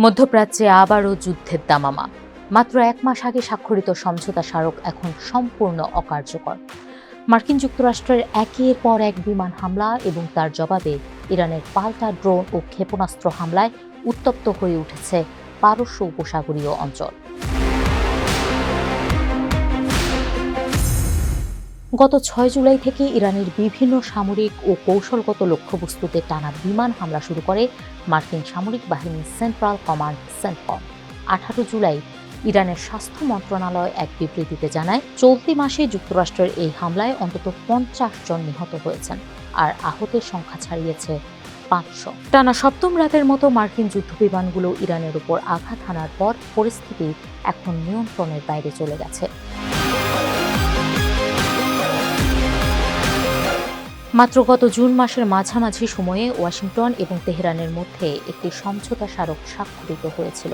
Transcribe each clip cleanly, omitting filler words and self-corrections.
মধ্যপ্রাচ্যে আবারও যুদ্ধের দামামা। মাত্র 1 মাস আগে স্বাক্ষরিত সমঝোতা স্মারক এখন সম্পূর্ণ অকার্যকর। মার্কিন যুক্তরাষ্ট্রের একের পর এক বিমান হামলা এবং তার জবাবে ইরানের পাল্টা ড্রোন ও ক্ষেপণাস্ত্র হামলায় উত্তপ্ত হয়ে উঠেছে পারস্য উপসাগরীয় অঞ্চল। গত 6 জুলাই থেকে ইরানের বিভিন্ন সামরিক ও কৌশলগত লক্ষ্যবস্তুতে টানা বিমান হামলা শুরু করে মার্কিন সামরিক বাহিনী সেন্ট্রাল কমান্ড সেন্টকম। 18 জুলাই ইরানের স্বাস্থ্য মন্ত্রণালয় এক বিবৃতিতে জানায়, চলতি মাসে যুক্তরাষ্ট্রের এই হামলায় অন্তত 50 জন নিহত হয়েছেন আর আহতের সংখ্যা ছাড়িয়েছে 500। টানা সপ্তম রাতের মতো মার্কিন যুদ্ধবিমানগুলো ইরানের উপর আঘাত হানার পর পরিস্থিতি এখন নিয়ন্ত্রণের বাইরে চলে গেছে। মাত্র গত জুন মাসের মাঝামাঝি সময়ে ওয়াশিংটন এবং তেহরানের মধ্যে একটি সমঝোতা স্মারক স্বাক্ষরিত হয়েছিল।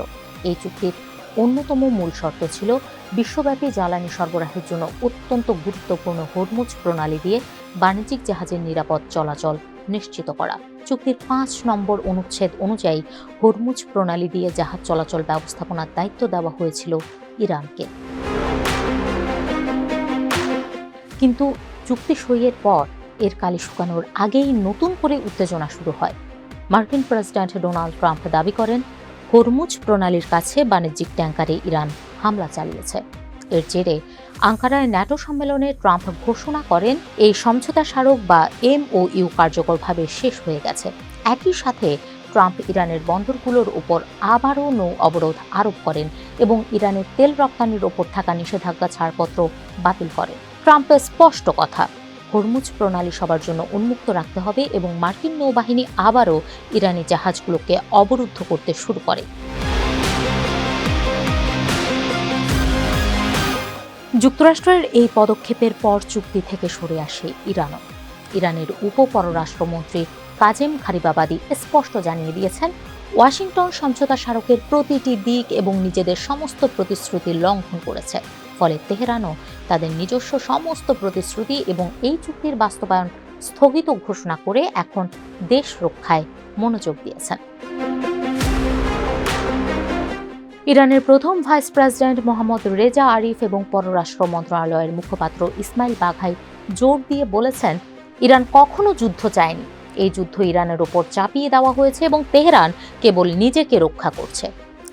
এই চুক্তির অন্যতম মূল শর্ত ছিল বিশ্বব্যাপী জ্বালানি সরবরাহের জন্য অত্যন্ত গুরুত্বপূর্ণ হরমুজ প্রণালী দিয়ে বাণিজ্যিক জাহাজের নিরাপদ চলাচল নিশ্চিত করা। চুক্তির 5 নম্বর অনুচ্ছেদ অনুযায়ী হরমুজ প্রণালী দিয়ে জাহাজ চলাচল ব্যবস্থাপনার দায়িত্ব দেওয়া হয়েছিল ইরানকে। কিন্তু চুক্তি সইয়ের পর এর কালি শুকানোর আগেই নতুন করে উত্তেজনা শুরু হয়। মার্কিন প্রেসিডেন্ট ডোনাল্ড ট্রাম্প দাবি করেন, হরমুজ প্রণালীর কাছে বাণিজ্যিক ট্যাঙ্কারে ইরান হামলা চালিয়েছে। এর জেরে আঙ্কারায় ন্যাটো সম্মেলনে ট্রাম্প ঘোষণা করেন এই সমঝোতা স্মারক বা MOU কার্যকরভাবে শেষ হয়ে গেছে। একই সাথে ট্রাম্প ইরানের বন্দরগুলোর উপর আবারও নৌ অবরোধ আরোপ করেন এবং ইরানের তেল রপ্তানির ওপর থাকা নিষেধাজ্ঞা ছাড়পত্র বাতিল করেন। ট্রাম্পের স্পষ্ট কথা, হরমুজ প্রণালী সবার জন্য উন্মুক্ত রাখতে হবে এবং মার্কিন নৌবাহিনী আবারও ইরানি জাহাজগুলোকে অবরুদ্ধ করতে শুরু করে। যুক্তরাষ্ট্রের এই পদক্ষেপের পর চুক্তি থেকে সরে আসে ইরানও। ইরানের উপপররাষ্ট্রমন্ত্রী কাজেম খারিবাবাদী স্পষ্ট জানিয়ে দিয়েছেন, ওয়াশিংটন সমঝোতা স্মারকের প্রতিটি দিক এবং নিজেদের সমস্ত প্রতিশ্রুতি লঙ্ঘন করেছে। ফলে তেহরানও তাদের নিজস্ব সমস্ত প্রতিশ্রুতি এবং এই চুক্তির বাস্তবায়ন স্থগিত ঘোষণা করে এখন দেশ রক্ষায় মনোযোগ দিয়েছেন। ইরানের প্রথম ভাইস প্রেসিডেন্ট মোহাম্মদ রেজা আরিফ এবং পররাষ্ট্র মন্ত্রণালয়ের মুখপাত্র ইসমাইল বাঘাই জোর দিয়ে বলেছেন, ইরান কখনো যুদ্ধ চায়নি। এই যুদ্ধ ইরানের উপর চাপিয়ে দেওয়া হয়েছে এবং তেহরান কেবল নিজেকে রক্ষা করছে।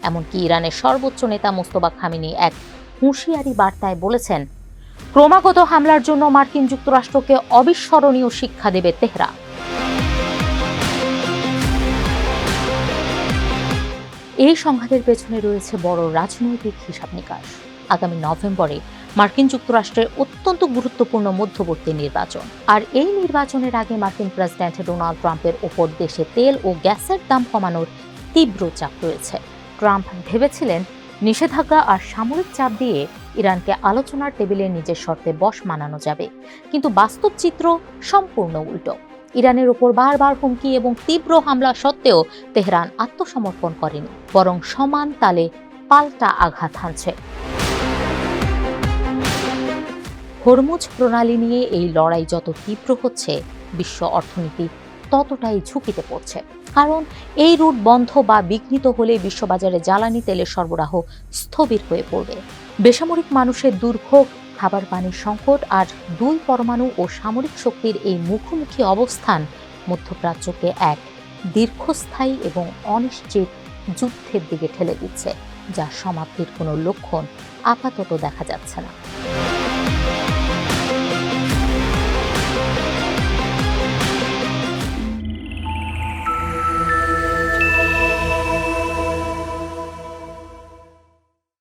এমনকি ইরানের সর্বোচ্চ নেতা মোস্তফা খামেনি এক হুঁশিয়ারি বার্তায় বলেছেন, ক্রমাগত হামলার জন্য মার্কিন যুক্তরাষ্ট্রকে অবিস্মরণীয় শিক্ষা দেবে তেহরান। এই সংঘাতের পেছনে রয়েছে বড় রাজনৈতিক হিসাব নিকাশ। আগামী নভেম্বরে মার্কিন যুক্তরাষ্ট্রের অত্যন্ত গুরুত্বপূর্ণ মধ্যবর্তী নির্বাচন, আর এই নির্বাচনের আগে মার্কিন প্রেসিডেন্ট ডোনাল্ড ট্রাম্পের ওপর দেশে তেল ও গ্যাসের দাম কমানোর তীব্র চাপ রয়েছে। ট্রাম্প ভেবেছিলেন নিষেধাজ্ঞা আর সামরিক চাপ দিয়ে ইরানকে আলোচনার টেবিলে নিজের শর্তে বশ মানানো যাবে, কিন্তু বাস্তব চিত্র সম্পূর্ণ উল্টো। ইরানের উপর বারবার হুমকি এবং তীব্র হামলা সত্ত্বেও তেহরান আত্মসমর্পণ করেনি, বরং সমান তালে পাল্টা আঘাত হানছে। হরমুজ প্রণালী নিয়ে এই লড়াই যত তীব্র হচ্ছে, বিশ্ব অর্থনীতি ততটাই ঝুঁকিতে পড়ছে। কারণ এই রুট বন্ধ বা বিঘ্নিত হলে বিশ্ববাজারে জ্বালানি তেলের সরবরাহ স্থবির হয়ে পড়বে। বেসামরিক মানুষের দুর্ভোগ, খাবার পানির সংকট আর 2 পরমাণু ও সামরিক শক্তির এই মুখোমুখি অবস্থান মধ্যপ্রাচ্যকে এক দীর্ঘস্থায়ী এবং অনিশ্চিত যুদ্ধের দিকে ঠেলে দিচ্ছে, যার সমাপ্তির কোনো লক্ষণ আপাতত দেখা যাচ্ছে না।